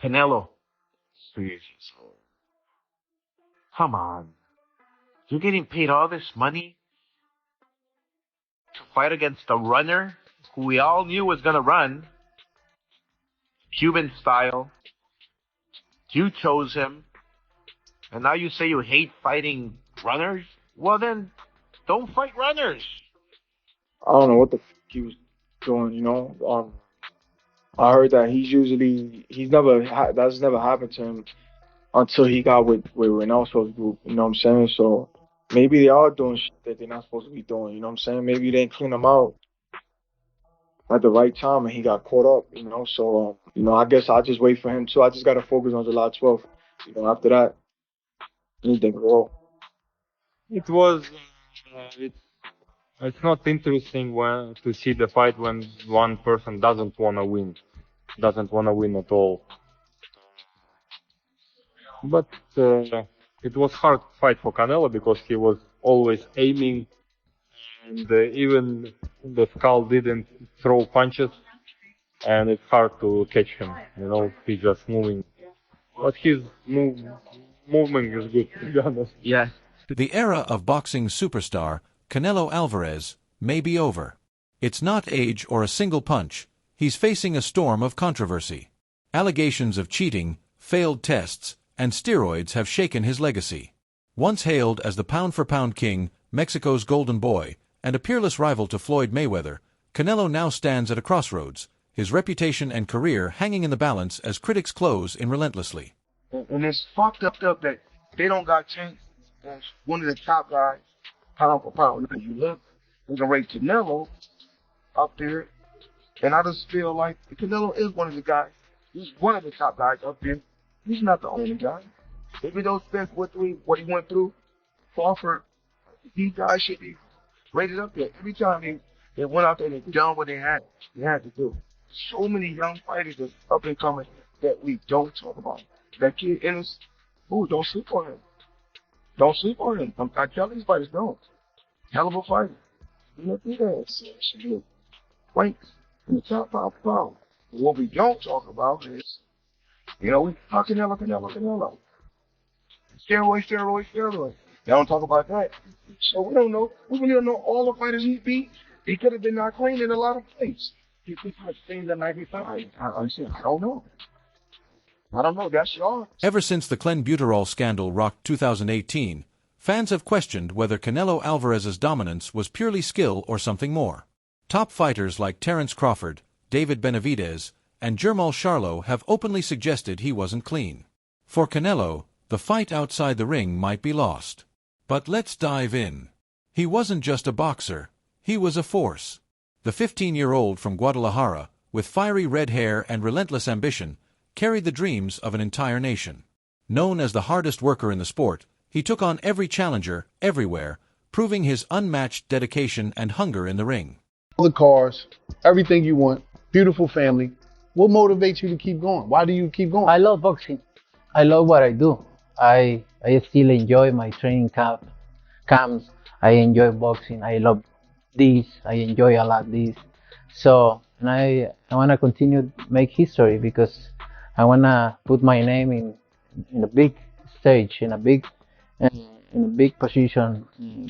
Canelo, seriously, come on. You're getting paid all this money to fight against a runner who we all knew was going to run, Cuban style. You chose him, and now you say you hate fighting runners? Well, then, don't fight runners. I don't know what the he was doing, I heard that that's never happened to him until he got with Ronaldo's group, you know what I'm saying? So maybe they are doing shit that they're not supposed to be doing, you know what I'm saying? Maybe they didn't clean him out at the right time and he got caught up, So, I guess I'll just wait for him too. I just got to focus on July 12th. After that, anything can go. It was, it's not interesting to see the fight when one person doesn't want to win at all. But it was hard fight for Canelo because he was always aiming, and even the Skull didn't throw punches, and it's hard to catch him. He's just moving. But his movement is good, to be honest. Yeah. The era of boxing superstar Canelo Alvarez may be over. It's not age or a single punch. He's facing a storm of controversy. Allegations of cheating, failed tests, and steroids have shaken his legacy. Once hailed as the pound-for-pound king, Mexico's golden boy, and a peerless rival to Floyd Mayweather, Canelo now stands at a crossroads, his reputation and career hanging in the balance as critics close in relentlessly. And it's fucked up that they don't got chance as one of the top guys, pound for pound. Because you look, we can rate Canelo up there, and I just feel like Canelo is one of the guys. He's one of the top guys up there. He's not the only guy. Even though Spence went through what he went through, Crawford, these guys should be rated up there. Every time they went out there and they done what they had to do. So many young fighters that's up and coming that we don't talk about. That kid Ennis, don't sleep on him. Don't sleep on him. I tell these fighters, don't. Hell of a fighter. You look at that. Ranks in the top 5 pound. What we don't talk about is, we talk Canelo. Steroids. They don't talk about that. So we don't know. We really don't know all the fighters he beat. He could have been not clean in a lot of places. He could have things that might be fine. I don't know. That's yours. Ever since the Clenbuterol scandal rocked 2018, fans have questioned whether Canelo Alvarez's dominance was purely skill or something more. Top fighters like Terence Crawford, David Benavidez, and Jermall Charlo have openly suggested he wasn't clean. For Canelo, the fight outside the ring might be lost. But let's dive in. He wasn't just a boxer, he was a force. The 15-year-old from Guadalajara, with fiery red hair and relentless ambition, carried the dreams of an entire nation. Known as the hardest worker in the sport, he took on every challenger, everywhere, proving his unmatched dedication and hunger in the ring. All the cars, everything you want, beautiful family. What motivates you to keep going? Why do you keep going? I love boxing. I love what I do. I still enjoy my training camps. I enjoy boxing. I love this. I enjoy a lot this. So, and I want to continue to make history because I want to put my name in a big stage, in a big position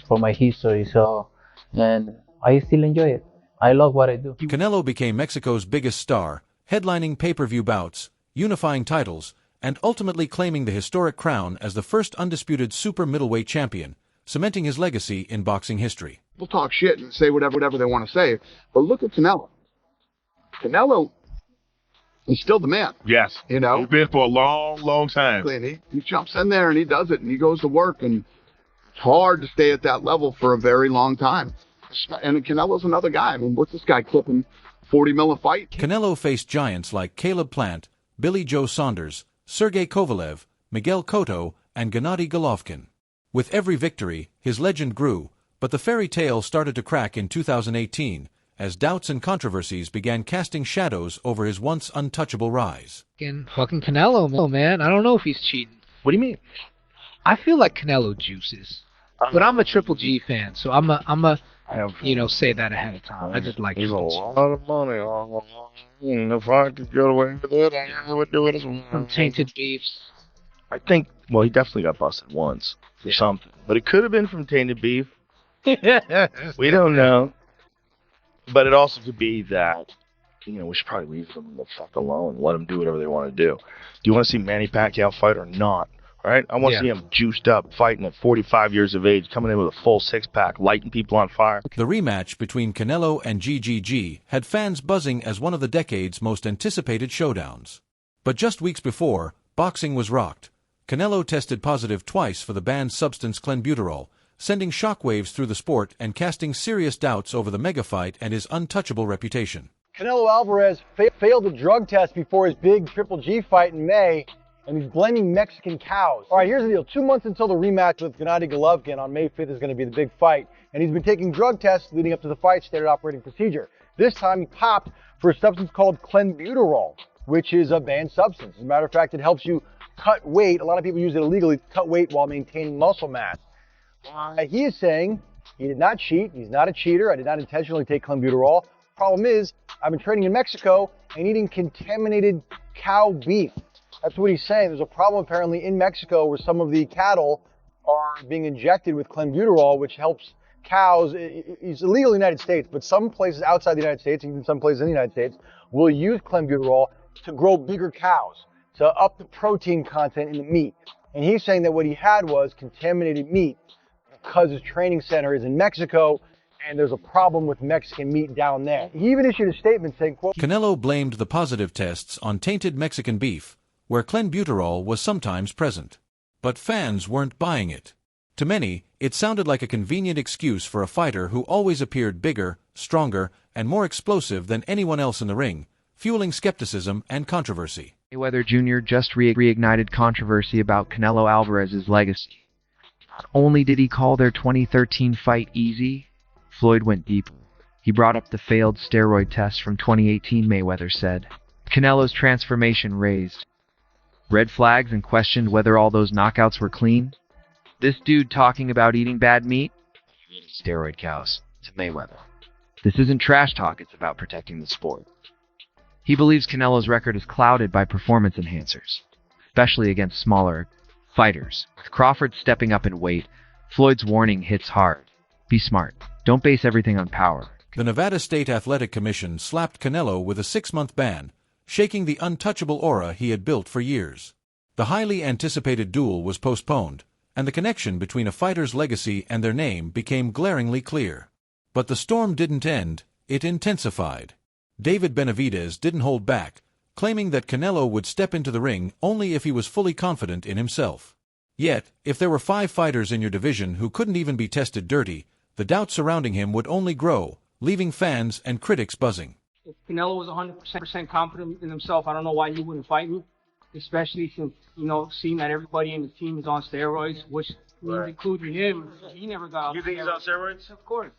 for my history. So, and I still enjoy it. I love what I do. Canelo became Mexico's biggest star, headlining pay-per-view bouts, unifying titles, and ultimately claiming the historic crown as the first undisputed super middleweight champion, cementing his legacy in boxing history. People talk shit and say whatever they want to say, but look at Canelo. Canelo is still the man. Yes. He's been for a long time. And he jumps in there and he does it and he goes to work, and it's hard to stay at that level for a very long time. And Canelo's another guy. I mean, what's this guy clipping 40 mil a fight? Canelo faced giants like Caleb Plant, Billy Joe Saunders, Sergey Kovalev, Miguel Cotto, and Gennady Golovkin. With every victory, his legend grew, but the fairy tale started to crack in 2018 as doubts and controversies began casting shadows over his once untouchable rise. Fucking Canelo, man. I don't know if he's cheating. What do you mean? I feel like Canelo juices. But I'm a Triple G fan, so I'm a say that ahead of time. I just like There's a tradition. lot of money on the line. And if I could get away with it, I would do it as well. Some tainted beefs. I think, well, he definitely got busted once for something. But it could have been from tainted beef. We don't know. But it also could be that, we should probably leave them the fuck alone. Let them do whatever they want to do. Do you want to see Manny Pacquiao fight or not? Right? I want to see him juiced up, fighting at 45 years of age, coming in with a full six-pack, lighting people on fire. The rematch between Canelo and GGG had fans buzzing as one of the decade's most anticipated showdowns. But just weeks before, boxing was rocked. Canelo tested positive twice for the banned substance Clenbuterol, sending shockwaves through the sport and casting serious doubts over the mega fight and his untouchable reputation. Canelo Alvarez failed a drug test before his big Triple G fight in May, and he's blending Mexican cows. All right, here's the deal. 2 months until the rematch with Gennady Golovkin on May 5th is going to be the big fight, and he's been taking drug tests leading up to the fight, standard operating procedure. This time he popped for a substance called Clenbuterol, which is a banned substance. As a matter of fact, it helps you cut weight. A lot of people use it illegally to cut weight while maintaining muscle mass. He is saying he did not cheat. He's not a cheater. I did not intentionally take Clenbuterol. Problem is, I've been training in Mexico and eating contaminated cow beef. That's what he's saying. There's a problem apparently in Mexico where some of the cattle are being injected with Clenbuterol, which helps cows. It's illegal in the United States, but some places outside the United States, even some places in the United States, will use Clenbuterol to grow bigger cows, to up the protein content in the meat. And he's saying that what he had was contaminated meat because his training center is in Mexico and there's a problem with Mexican meat down there. He even issued a statement saying, quote, Canelo blamed the positive tests on tainted Mexican beef, where Clenbuterol was sometimes present. But fans weren't buying it. To many, it sounded like a convenient excuse for a fighter who always appeared bigger, stronger, and more explosive than anyone else in the ring, fueling skepticism and controversy. Mayweather Jr. just reignited controversy about Canelo Alvarez's legacy. Not only did he call their 2013 fight easy, Floyd went deeper. He brought up the failed steroid test from 2018, Mayweather said. Canelo's transformation raised red flags and questioned whether all those knockouts were clean. This dude talking about eating bad meat? Steroid cows, to Mayweather. This isn't trash talk, it's about protecting the sport. He believes Canelo's record is clouded by performance enhancers, especially against smaller fighters. With Crawford stepping up in weight, Floyd's warning hits hard. Be smart. Don't base everything on power. The Nevada State Athletic Commission slapped Canelo with a 6-month ban, shaking the untouchable aura he had built for years. The highly anticipated duel was postponed, and the connection between a fighter's legacy and their name became glaringly clear. But the storm didn't end, it intensified. David Benavidez didn't hold back, claiming that Canelo would step into the ring only if he was fully confident in himself. Yet, if there were 5 fighters in your division who couldn't even be tested dirty, the doubt surrounding him would only grow, leaving fans and critics buzzing. If Canelo was 100% confident in himself, I don't know why he wouldn't fight me, especially since, seeing that everybody in the team is on steroids, which including him, he never got off. You think he's on steroids? Of course.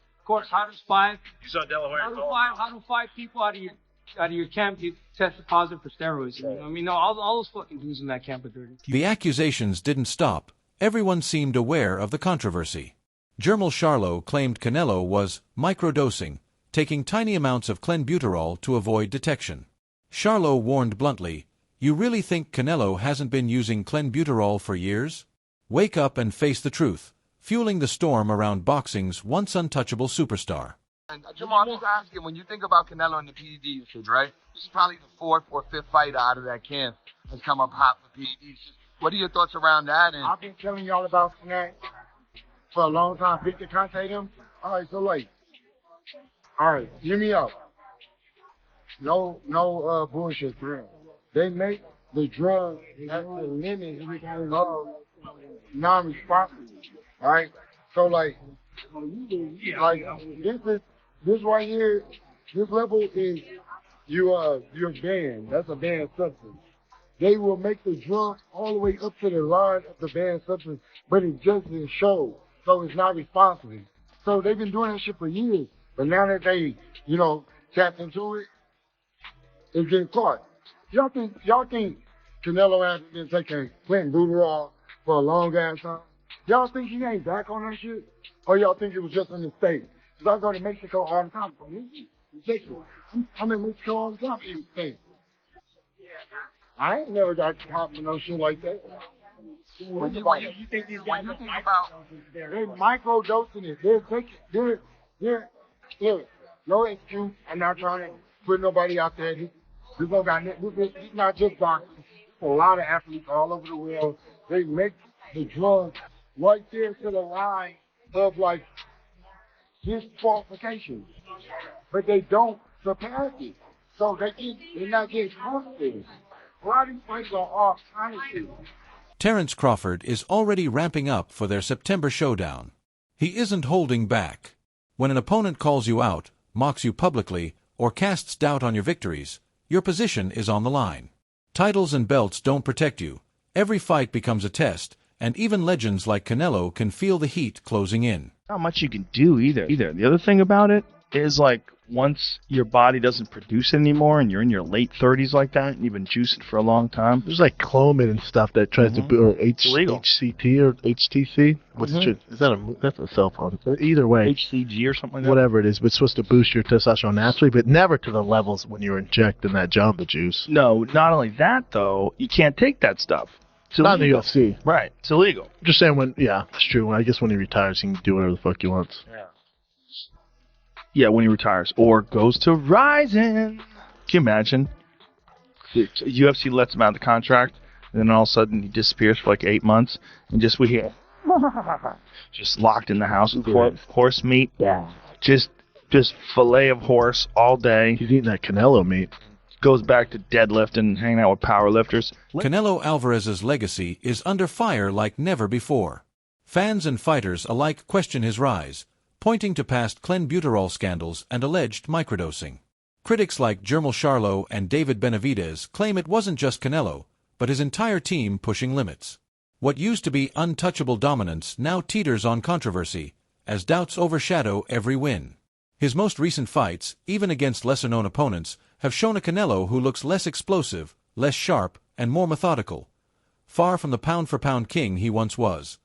How does 5? You saw Delaware. How do 5 people out of your camp get tested positive for steroids? Right. All those fucking dudes in that camp are dirty. The accusations didn't stop. Everyone seemed aware of the controversy. Jermall Charlo claimed Canelo was microdosing, taking tiny amounts of Clenbuterol to avoid detection. Charlo warned bluntly, "You really think Canelo hasn't been using Clenbuterol for years? Wake up and face the truth," fueling the storm around boxing's once untouchable superstar. And Jermall, I'm just asking, when you think about Canelo and the PED usage, right? This is probably the 4th or 5th fighter out of that camp that's come up hot for PEDs. What are your thoughts around that? And I've been telling y'all about that for a long time. Victor contact him. All right, hear me out. No bullshit for real. They make the drug at the limit of non-responsible. All right, so this right here, this level is you're banned. That's a banned substance. They will make the drug all the way up to the line of the banned substance, but it just didn't show, so it's not responsible. So they've been doing that shit for years, but now that they, tapped into it, it's getting caught. Y'all think Canelo hasn't been taking Clenbuterol for a long ass time? Y'all think he ain't back on that shit? Or y'all think it was just a mistake 'Cause I go to Mexico all the time. I'm in Mexico all the time. I ain't never got caught with no shit like that. When you think these guys think about They're micro-dosing it. They're no excuse. I'm not trying to put nobody out there. This is not just boxing. A lot of athletes all over the world, they make the drug right there to the line of like disqualification. But they don't surpass it. So they're not getting caught there. A lot of these fights are off kind of shit. Terence Crawford is already ramping up for their September showdown. He isn't holding back. When an opponent calls you out, mocks you publicly, or casts doubt on your victories, your position is on the line. Titles and belts don't protect you. Every fight becomes a test, and even legends like Canelo can feel the heat closing in. Not much you can do either. The other thing about it is, like, once your body doesn't produce it anymore and you're in your late 30s like that and you've been juicing for a long time. There's like Clomid and stuff that tries to or HCT or HTC. What's is that that's a cell phone. Either way. HCG or something like that? Whatever it is, but it's supposed to boost your testosterone naturally, but never to the levels when you're injecting that Jamba juice. No, not only that, though, you can't take that stuff. It's not in the illegal. UFC. Right. It's illegal. Just saying that's true. I guess when he retires, he can do whatever the fuck he wants. Yeah, when he retires. Or goes to Ryzen. Can you imagine? The UFC lets him out of the contract, and then all of a sudden he disappears for like 8 months, and we hear, just locked in the house with horse meat. Yeah. Just fillet of horse all day. He's eating that Canelo meat. Goes back to deadlifting and hanging out with power lifters. Canelo Alvarez's legacy is under fire like never before. Fans and fighters alike question his rise, pointing to past Clenbuterol scandals and alleged microdosing. Critics like Jermall Charlo and David Benavidez claim it wasn't just Canelo, but his entire team pushing limits. What used to be untouchable dominance now teeters on controversy, as doubts overshadow every win. His most recent fights, even against lesser-known opponents, have shown a Canelo who looks less explosive, less sharp, and more methodical, far from the pound-for-pound king he once was.